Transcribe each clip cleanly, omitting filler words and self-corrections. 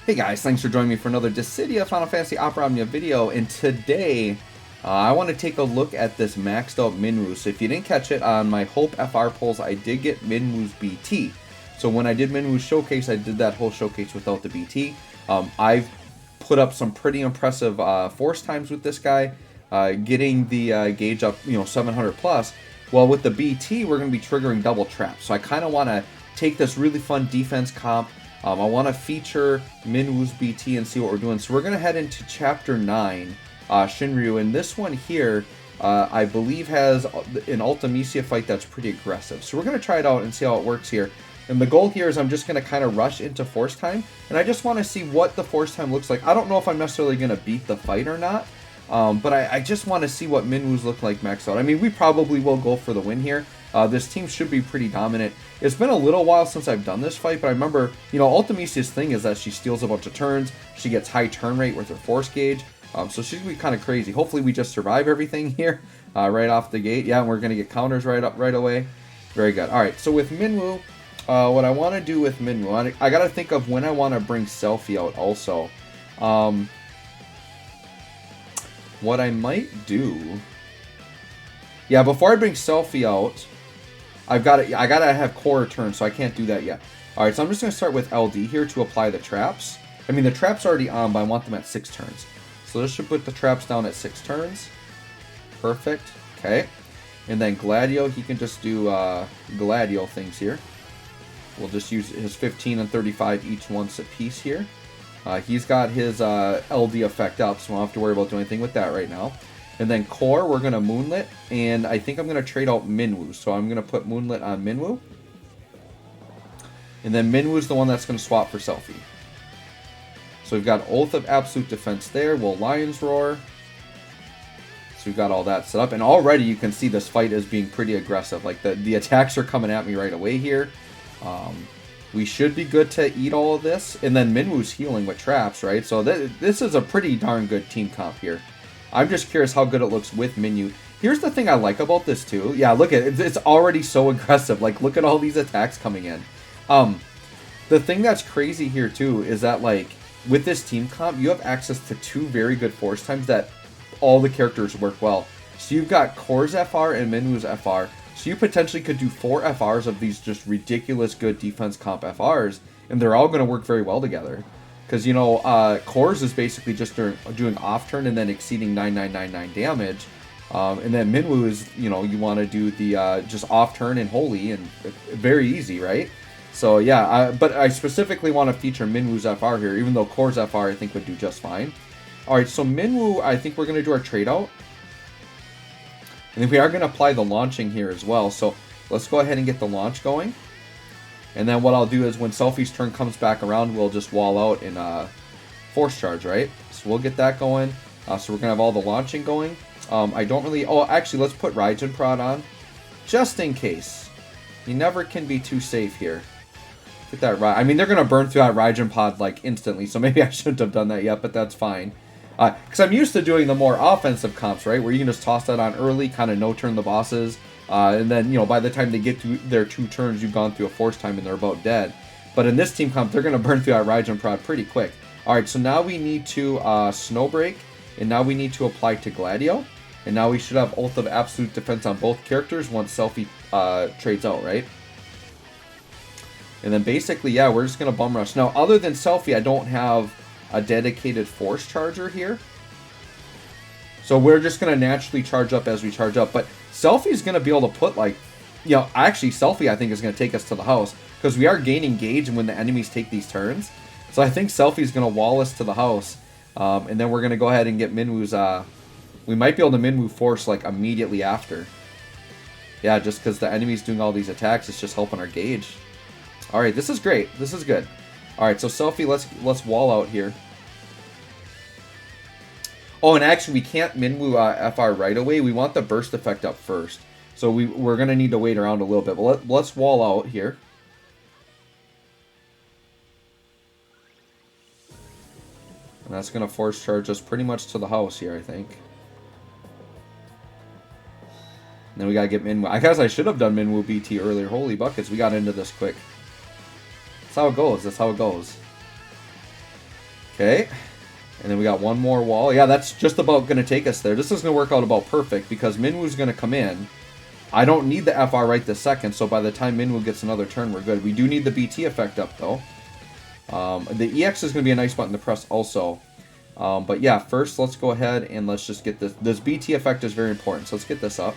Hey guys, thanks for joining me for another Dissidia Final Fantasy Opera Omnia video, and today I want to take a look at this maxed out Minwu. So if you didn't catch it on my Hope FR polls, I did get Minwu's BT. So when I did Minwu's showcase, I did that whole showcase without the BT. I've put up some pretty impressive force times with this guy, getting the gauge up, 700 plus. Well, with the BT, we're going to be triggering double traps. So I kind of want to take this really fun defense comp. I want to feature Minwu's BT and see what we're doing. So we're going to head into Chapter 9, Shinryu. And this one here, I believe, has an Ultimisia fight that's pretty aggressive. So we're going to try it out and see how it works here. And the goal here is I'm just going to kind of rush into force time. And I just want to see what the force time looks like. I don't know if I'm necessarily going to beat the fight or not. But I just want to see what Minwu's look like maxed out. I mean, we probably will go for the win here. This team should be pretty dominant. It's been a little while since I've done this fight, but I remember, Ultimisia's thing is that she steals a bunch of turns. She gets high turn rate with her force gauge. So she's going to be kind of crazy. Hopefully we just survive everything here right off the gate. Yeah, and we're going to get counters right away. Very good. All right, so with Minwu, what I want to do with Minwu, I got to think of when I want to bring Selfie out also. What I might do... Yeah, before I bring Selfie out, I gotta have core turn, so I can't do that yet. Alright, so I'm just gonna start with LD here to apply the traps. I mean, the traps are already on, but I want them at 6 turns. So this should put the traps down at 6 turns. Perfect. Okay. And then Gladio, he can just do Gladio things here. We'll just use his 15 and 35 each once a piece here. He's got his LD effect up, so I don't have to worry about doing anything with that right now. And then core, we're going to Moonlit, and I think I'm going to trade out Minwu. So I'm going to put Moonlit on Minwu. And then Minwu's the one that's going to swap for Selfie. So we've got Oath of Absolute Defense there. We'll Lion's Roar. So we've got all that set up. And already you can see this fight is being pretty aggressive. Like the attacks are coming at me right away here. We should be good to eat all of this. And then Minwu's healing with traps, right? So this is a pretty darn good team comp here. I'm just curious how good it looks with Minwu. Here's the thing I like about this too. Yeah, look at it. It's already so aggressive. Like, look at all these attacks coming in. The thing that's crazy here too is that, like, with this team comp, you have access to 2 very good force times that all the characters work well. So you've got Core's FR and Minwu's FR. So you potentially could do 4 FRs of these just ridiculous good defense comp FRs, and they're all going to work very well together. Because, Core's is basically just doing off turn and then exceeding 9999 damage. And then Minwu is, you want to do the just off turn and holy, and very easy, right? So yeah, but I specifically want to feature Minwu's FR here, even though Core's FR I think would do just fine. Alright, so Minwu, I think we're going to do our trade out. And then we are going to apply the launching here as well. So let's go ahead and get the launch going. And then what I'll do is when Selfie's turn comes back around, we'll just wall out and force charge, right? So we'll get that going. So we're going to have all the launching going. I don't really... Oh, actually, let's put Raijin Prod on. Just in case. You never can be too safe here. Get that right. I mean, they're going to burn through that Raijin Pod, like, instantly. So maybe I shouldn't have done that yet, but that's fine. Because I'm used to doing the more offensive comps, right? Where you can just toss that on early, kind of no-turn the bosses. And then, by the time they get to their 2 turns, you've gone through a force time and they're about dead. But in this team comp, they're going to burn through that Raijin Prod pretty quick. Alright, so now we need to Snowbreak, and now we need to apply to Gladio. And now we should have Oath of Absolute Defense on both characters once Selfie trades out, right? And then basically, yeah, we're just going to Bum Rush. Now, other than Selfie, I don't have a dedicated Force Charger here. So we're just going to naturally charge up as we charge up. But Selfie's going to be able to put, like... actually, Selfie, I think, is going to take us to the house. Because we are gaining gauge when the enemies take these turns. So I think Selfie's going to wall us to the house. And then we're going to go ahead and get Minwu's... we might be able to Minwu Force, like, immediately after. Yeah, just because the enemy's doing all these attacks, it's just helping our gauge. Alright, this is great. This is good. Alright, so Selfie, let's wall out here. Oh, and actually, we can't Minwu FR right away. We want the burst effect up first. So we're going to need to wait around a little bit. But let's wall out here. And that's going to force charge us pretty much to the house here, I think. And then we got to get Minwu. I guess I should have done Minwu BT earlier. Holy buckets, we got into this quick. That's how it goes. That's how it goes. Okay. And then we got one more wall. Yeah, that's just about going to take us there. This is going to work out about perfect because Minwu's going to come in. I don't need the FR right this second, so by the time Minwu gets another turn, we're good. We do need the BT effect up, though. The EX is going to be a nice button to press also. But yeah, first let's go ahead and let's just get this. This BT effect is very important, so let's get this up.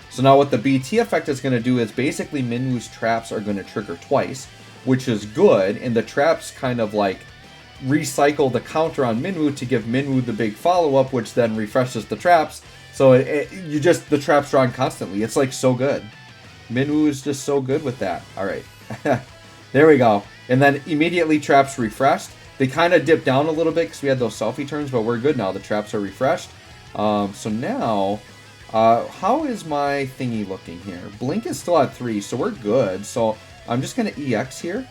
So now what the BT effect is going to do is basically Minwu's traps are going to trigger twice, which is good, and the traps kind of like recycle the counter on Minwu to give Minwu the big follow-up, which then refreshes the traps. So the traps drawn constantly. It's like so good. Minwu is just so good with that. All right. There we go. And then immediately traps refreshed. They kind of dipped down a little bit because we had those selfie turns, but we're good now. The traps are refreshed. So now, how is my thingy looking here? Blink is still at 3, so we're good. So I'm just going to EX here.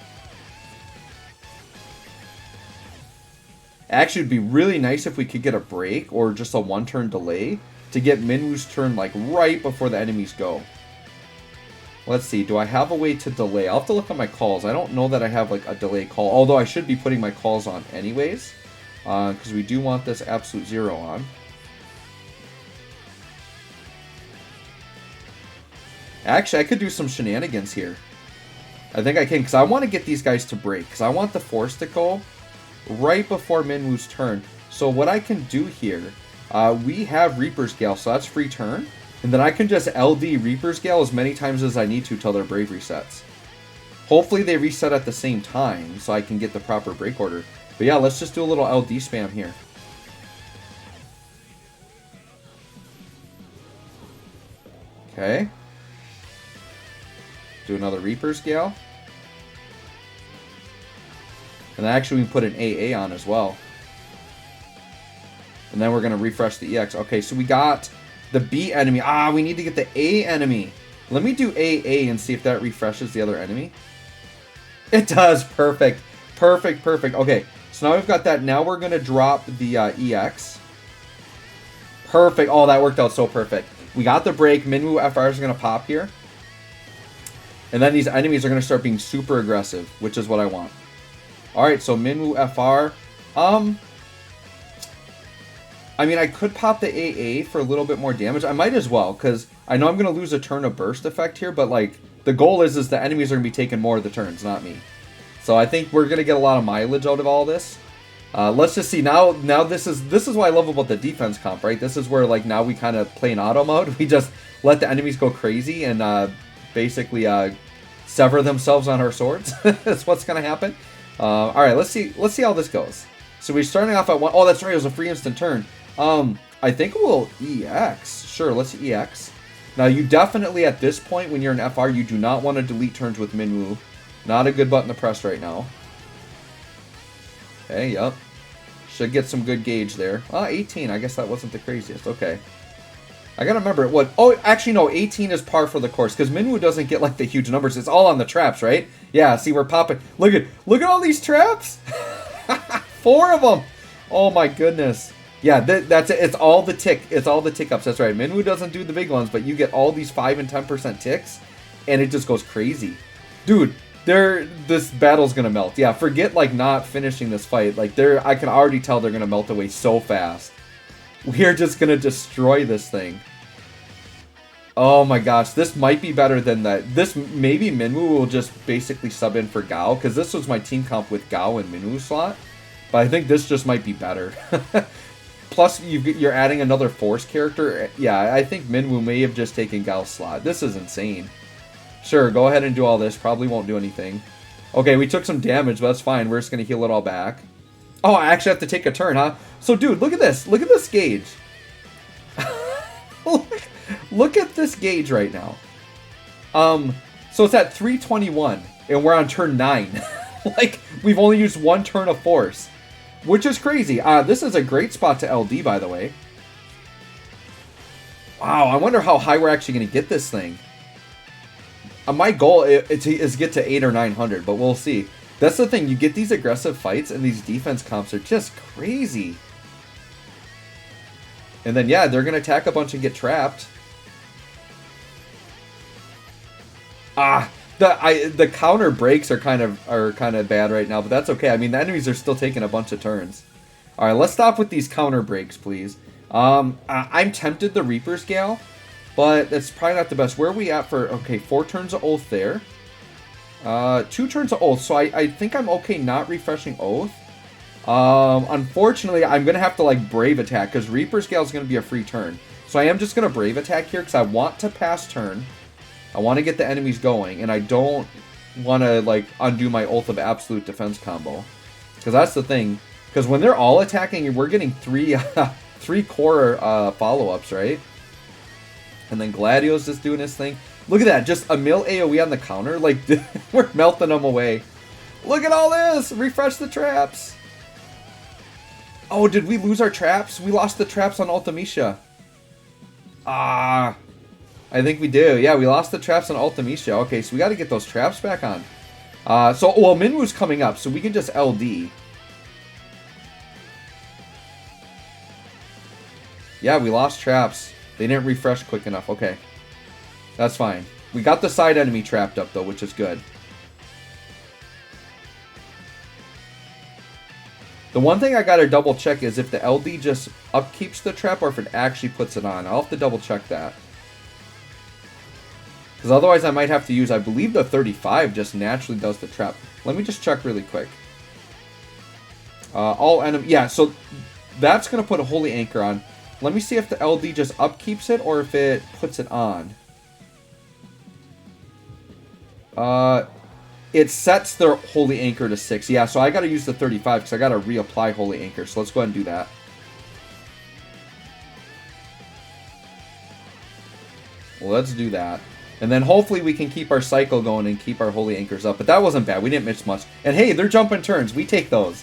Actually, it'd be really nice if we could get a break or just a one-turn delay to get Minwu's turn like right before the enemies go. Let's see, do I have a way to delay? I'll have to look at my calls. I don't know that I have like a delay call, although I should be putting my calls on anyways, because we do want this absolute 0 on. Actually, I could do some shenanigans here. I think I can, because I want to get these guys to break, because I want the force to go right before Minwu's turn. So what I can do here, we have Reaper's Gale, so that's free turn. And then I can just LD Reaper's Gale as many times as I need to till their Brave resets. Hopefully they reset at the same time so I can get the proper break order. But yeah, let's just do a little LD spam here. Okay. Do another Reaper's Gale. And then actually we can put an AA on as well. And then we're going to refresh the EX. Okay, so we got the B enemy. We need to get the A enemy. Let me do AA and see if that refreshes the other enemy. It does. Perfect. Perfect, perfect. Okay, so now we've got that. Now we're going to drop the EX. Perfect. Oh, that worked out so perfect. We got the break. Minwu FR is going to pop here. And then these enemies are going to start being super aggressive, which is what I want. Alright, so Minwu FR. I mean, I could pop the AA for a little bit more damage. I might as well, because I know I'm going to lose a turn of burst effect here, but like the goal is the enemies are going to be taking more of the turns, not me. So I think we're going to get a lot of mileage out of all this. Let's just see. Now this is what I love about the defense comp, right? This is where like now we kind of play in auto mode. We just let the enemies go crazy and basically sever themselves on our swords. That's what's going to happen. All right, let's see how this goes. So we're starting off at 1. Oh, that's right. It was a free instant turn. I think we'll EX. Sure, let's EX. Now, you definitely, at this point, when you're in FR, you do not want to delete turns with Minwu. Not a good button to press right now. Okay, yep. Should get some good gauge there. 18. I guess that wasn't the craziest. Okay. I gotta remember what. Oh, actually, no. 18 is par for the course because Minwu doesn't get like the huge numbers. It's all on the traps, right? Yeah. See, we're popping. Look at all these traps. 4 of them. Oh my goodness. Yeah, that's it. It's all the tick. It's all the tick ups. That's right. Minwu doesn't do the big ones, but you get all these 5 and 10% ticks, and it just goes crazy, dude. This battle's gonna melt. Yeah, forget like not finishing this fight. Like I can already tell they're gonna melt away so fast. We're just gonna destroy this thing. Oh my gosh, this might be better than that. This maybe Minwu will just basically sub in for Gao, because this was my team comp with Gao and Minwu slot. But I think this just might be better. Plus, you're adding another Force character. Yeah, I think Minwu may have just taken Gao's slot. This is insane. Sure, go ahead and do all this. Probably won't do anything. Okay, we took some damage, but that's fine. We're just going to heal it all back. Oh, I actually have to take a turn, huh? So, dude, look at this. Look at this gauge. Look at this gauge right now. So it's at 321, and we're on turn 9. Like, we've only used 1 turn of force, which is crazy. This is a great spot to LD, by the way. Wow, I wonder how high we're actually going to get this thing. My goal is to get to 800 or 900, but we'll see. That's the thing. You get these aggressive fights, and these defense comps are just crazy. And then, yeah, they're going to attack a bunch and get trapped. The counter breaks are kind of bad right now, but that's okay. I mean, the enemies are still taking a bunch of turns. All right, let's stop with these counter breaks, please. I'm tempted the Reaper's Gale, but that's probably not the best. Where are we at for... Okay, 4 turns of Oath there. 2 turns of Oath, so I think I'm okay not refreshing Oath. Unfortunately, I'm going to have to, like, Brave Attack, because Reaper's Gale is going to be a free turn. So I am just going to Brave Attack here, because I want to pass turn. I want to get the enemies going, and I don't want to, like, undo my Oath of Absolute Defense combo. Because that's the thing. Because when they're all attacking, we're getting 3 core follow-ups, right? And then Gladio's just doing his thing. Look at that, just a mill AoE on the counter. Like, we're melting them away. Look at all this! Refresh the traps! Oh, did we lose our traps? We lost the traps on Ultimecia. I think we do. Yeah, we lost the traps on Ultimecia. Okay, so we got to get those traps back on. Well, Minwu's coming up, so we can just LD. Yeah, we lost traps. They didn't refresh quick enough. Okay. That's fine. We got the side enemy trapped up, though, which is good. The one thing I gotta double check is if the LD just upkeeps the trap or if it actually puts it on. I'll have to double check that. Because otherwise I might have to use, I believe the 35 just naturally does the trap. Let me just check really quick. All enemy, yeah, so that's gonna put a Holy Anchor on. Let me see if the LD just upkeeps it or if it puts it on. It sets the Holy Anchor to 6. Yeah, so I gotta use the 35 because I gotta reapply Holy Anchor. So let's go ahead and do that. Well, let's do that. And then hopefully we can keep our cycle going and keep our Holy Anchors up. But that wasn't bad. We didn't miss much. And hey, they're jumping turns. We take those.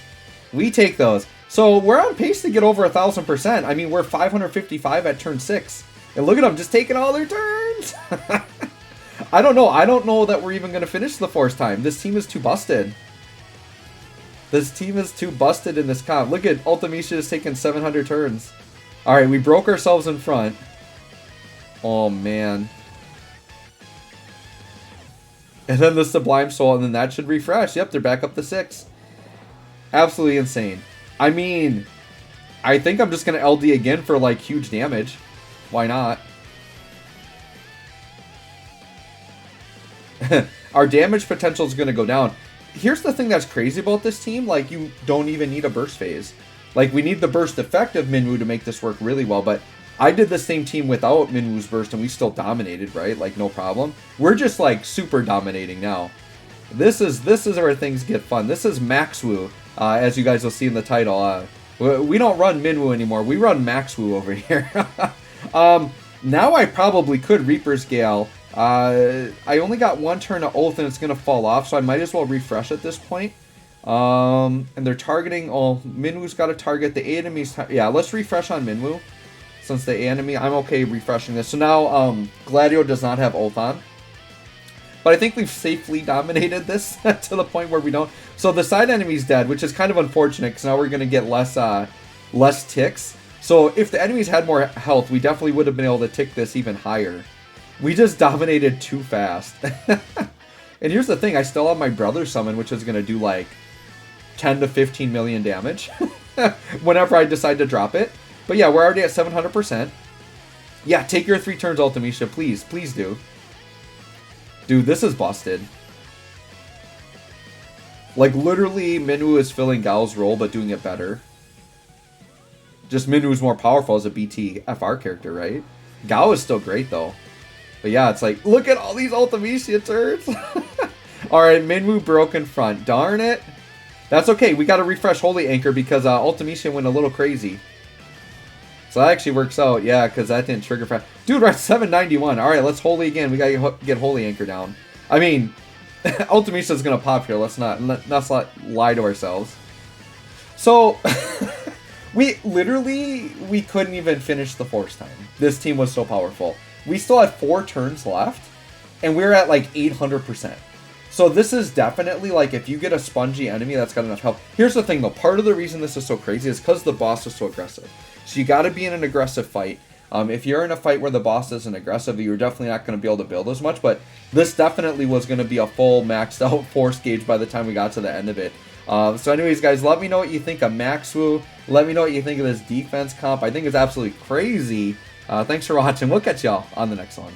We take those. So we're on pace to get over 1,000%. I mean, we're 555 at turn 6. And look at them just taking all their turns. I don't know. I don't know that we're even going to finish the force time. This team is too busted. This team is too busted in this comp. Look at Ultimecia is taking 700 turns. Alright, we broke ourselves in front. Oh, man. And then the Sublime Soul, and then that should refresh. Yep, they're back up to 6. Absolutely insane. I mean, I think I'm just going to LD again for, like, huge damage. Why not? Our damage potential is going to go down. Here's the thing that's crazy about this team. Like, you don't even need a burst phase. Like, we need the burst effect of Minwu to make this work really well. But I did the same team without Minwu's burst, and we still dominated, right? Like, no problem. We're just, like, super dominating now. This is where things get fun. This is Maxwu, as you guys will see in the title. We don't run Minwu anymore. We run Maxwu over here. Now I probably could Reaper's Gale. I only got 1 turn of Oath and it's going to fall off, so I might as well refresh at this point. And they're targeting... Oh, Minwu's got to target the enemies. Yeah, let's refresh on Minwu. Since the enemy... I'm okay refreshing this. So now, Gladio does not have Oath on. But I think we've safely dominated this to the point where we don't... So the side enemy's dead, which is kind of unfortunate, because now we're going to get less ticks. So if the enemies had more health, we definitely would have been able to tick this even higher. We just dominated too fast. And here's the thing, I still have my brother summon, which is going to do like 10 to 15 million damage whenever I decide to drop it. But yeah, we're already at 700%. Yeah, take your 3 turns, Ultimecia, please. Please do. Dude, this is busted. Like, literally, Minwu is filling Gao's role, but doing it better. Just Minwu's more powerful as a BTFR character, right? Gao is still great, though. But yeah, it's like, look at all these Ultimecia turns. Alright, Minwu broke in front. Darn it. That's okay. We got to refresh Holy Anchor because Ultimecia went a little crazy. So that actually works out. Yeah, because that didn't trigger fast. Dude, we're at 791. Alright, let's Holy again. We got to get Holy Anchor down. I mean, Ultimecia's going to pop here. Let's not lie to ourselves. So, we couldn't even finish the force time. This team was so powerful. We still had 4 turns left, and we're at like 800%. So this is definitely like if you get a spongy enemy that's got enough health. Here's the thing though, part of the reason this is so crazy is because the boss is so aggressive. So you got to be in an aggressive fight. If you're in a fight where the boss isn't aggressive, you're definitely not going to be able to build as much, but this definitely was going to be a full maxed out force gauge by the time we got to the end of it. So anyways, guys, let me know what you think of Maxwu. Let me know what you think of this defense comp. I think it's absolutely crazy. Thanks for watching. We'll catch y'all on the next one.